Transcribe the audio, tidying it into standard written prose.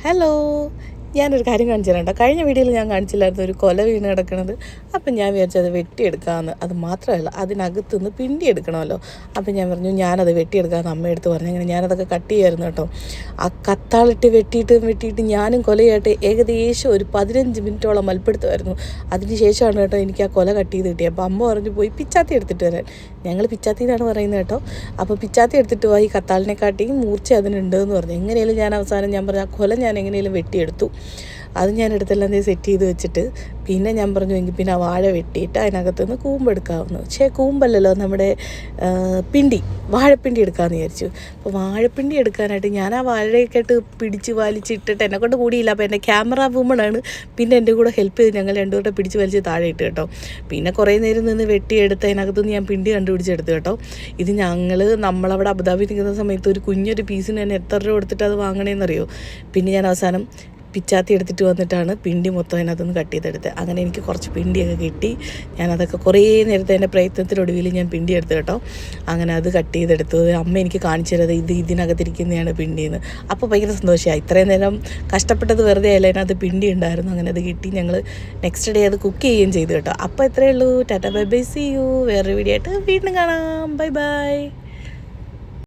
Hello, ഞാനൊരു കാര്യം കാണിച്ചു തരാം കേട്ടോ. കഴിഞ്ഞ വീഡിയോയിൽ ഞാൻ കാണിച്ചില്ലായിരുന്നു ഒരു കൊല വീണ് കിടക്കുന്നത്. അപ്പം ഞാൻ വിചാരിച്ചു അത് വെട്ടിയെടുക്കാമെന്ന്. അത് മാത്രമല്ല, അതിനകത്തുനിന്ന് പിണ്ടി എടുക്കണമല്ലോ. അപ്പം ഞാൻ പറഞ്ഞു ഞാനത് വെട്ടിയെടുക്കാമെന്ന് അമ്മയെടുത്ത് പറഞ്ഞു. അങ്ങനെ ഞാനതൊക്കെ കട്ട് ചെയ്യായിരുന്നു കേട്ടോ. ആ കത്താളിട്ട് വെട്ടിയിട്ട് ഞാനും കൊലയായിട്ട് ഏകദേശം ഒരു 15 മിനിറ്റോളം മൽപ്പെടുത്തുമായിരുന്നു. അതിന് ശേഷമാണ് കേട്ടോ എനിക്ക് ആ കൊല കട്ട് ചെയ്ത് കിട്ടിയത്. അപ്പോൾ അമ്മ പറഞ്ഞു പോയി പിച്ചാത്തി എടുത്തിട്ട് വരാൻ. ഞങ്ങൾ പിച്ചാത്തി എന്നാണ് പറയുന്നത് കേട്ടോ. അപ്പോൾ പിച്ചാത്തി എടുത്തിട്ട് പോയി, കത്താളിനെക്കാട്ടിയും മൂർച്ച അതിനുണ്ട് എന്ന് പറഞ്ഞു. എങ്ങനെയാലും ഞാൻ അവസാനം ഞാൻ പറഞ്ഞു ആ കൊല ഞാൻ എങ്ങനെയും വെട്ടിയെടുത്തു. അത് ഞാൻ എടുത്തെല്ലാം സെറ്റ് ചെയ്ത് വെച്ചിട്ട് പിന്നെ ഞാൻ പറഞ്ഞു എങ്കിൽ പിന്നെ ആ വാഴ വെട്ടിയിട്ട് അതിനകത്തുനിന്ന് കൂമ്പെടുക്കാവുന്നു. കൂമ്പല്ലല്ലോ, നമ്മുടെ വാഴപ്പിണ്ടി എടുക്കാമെന്ന് വിചാരിച്ചു. അപ്പോൾ വാഴപ്പിണ്ടി എടുക്കാനായിട്ട് ഞാൻ ആ വാഴയൊക്കെ ഇട്ട് പിടിച്ച് വലിച്ചിട്ടിട്ട് എന്നെക്കൊണ്ട് കൂടിയില്ല. അപ്പോൾ എൻ്റെ ക്യാമറ വുമണാണ് പിന്നെ എൻ്റെ കൂടെ ഹെൽപ്പ് ചെയ്ത് ഞങ്ങൾ രണ്ടുകൂടെ പിടിച്ച് വലിച്ച് താഴെ ഇട്ട് കേട്ടോ. പിന്നെ കുറേ നേരം നിന്ന് വെട്ടിയെടുത്ത് അതിനകത്തുനിന്ന് ഞാൻ പിണ്ടി കണ്ടുപിടിച്ചെടുത്തു കേട്ടോ. ഇത് നമ്മളവിടെ അബുദാബി നിൽക്കുന്ന സമയത്ത് ഒരു കുഞ്ഞൊരു പീസിന് തന്നെ എത്ര രൂപ കൊടുത്തിട്ട് അത് വാങ്ങണേന്നറിയോ. പിന്നെ ഞാൻ അവസാനം പിച്ചാത്തി എടുത്തിട്ട് വന്നിട്ടാണ് പിണ്ടി മൊത്തം അതിനകത്തുനിന്ന് കട്ട് ചെയ്തെടുത്തത്. അങ്ങനെ എനിക്ക് കുറച്ച് പിണ്ടിയൊക്കെ കിട്ടി. ഞാനതൊക്കെ കുറേ നേരത്തെ എൻ്റെ പ്രയത്നത്തിനൊടുവിൽ ഞാൻ പിണ്ടി എടുത്തു കേട്ടോ. അങ്ങനെ അത് കട്ട് ചെയ്തെടുത്തു. അമ്മ എനിക്ക് കാണിച്ചു തരുന്നത് ഇതിനകത്തിരിക്കുന്നതാണ് പിണ്ടിയെന്ന്. അപ്പോൾ ഭയങ്കര സന്തോഷമായി. ഇത്രയും നേരം കഷ്ടപ്പെട്ടത് വെറുതെ ആയില്ല, അതിനകത്ത് പിണ്ടി ഉണ്ടായിരുന്നു. അങ്ങനെ അത് കിട്ടി. ഞങ്ങൾ നെക്സ്റ്റ് ഡേ അത് കുക്ക് ചെയ്യുകയും ചെയ്തു കേട്ടോ. അപ്പോൾ ഇത്രയേ ഉള്ളൂ. Tata bye bye, see you. വേറൊരു വീഡിയോ ആയിട്ട് വീണ്ടും കാണാം. Bye by.